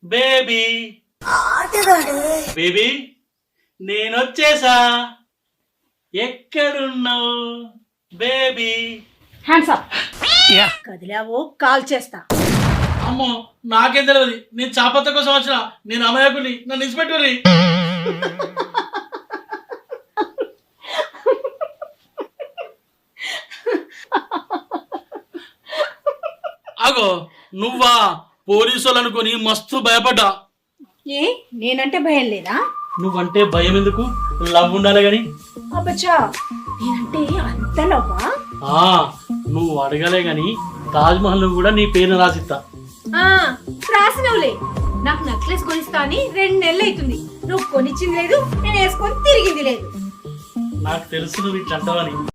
Baby baby నేనొచ్చేసా. ఎక్కడున్నావు baby? Hands up. కదిలావో కాల్ చేస్తా. అమ్మో నాకేం తెలియదు, నేను చాపత్త కోసం వచ్చిన. నేను అమాయకుని, నన్ను ఇన్స్పెక్టర్ని. ఆగో నువ్వా? పోలీసులు అనుకుని మస్తు భయపడ్డా. ఏ నేనంటే భయం లేదా? నువ్వంటే భయం ఎందుకు? లవ్ ఉండాలి గాని. అబ్బచ్చా, నేనంటే అంత లవ్వా? నువ్వు అడగలే గాని తాజ్ మహల్ కూడా నీ పేరు రాసిస్తా. రాసినవులే. నాకు నెక్లెస్ కొనిస్తా అని 2 నెలలు అవుతుంది. నువ్వు కొనిచ్చింది లేదు, నేను వేసుకొని తిరిగింది లేదు. నాకు తెలుసు నువ్వు ఇట్లా అంటావని.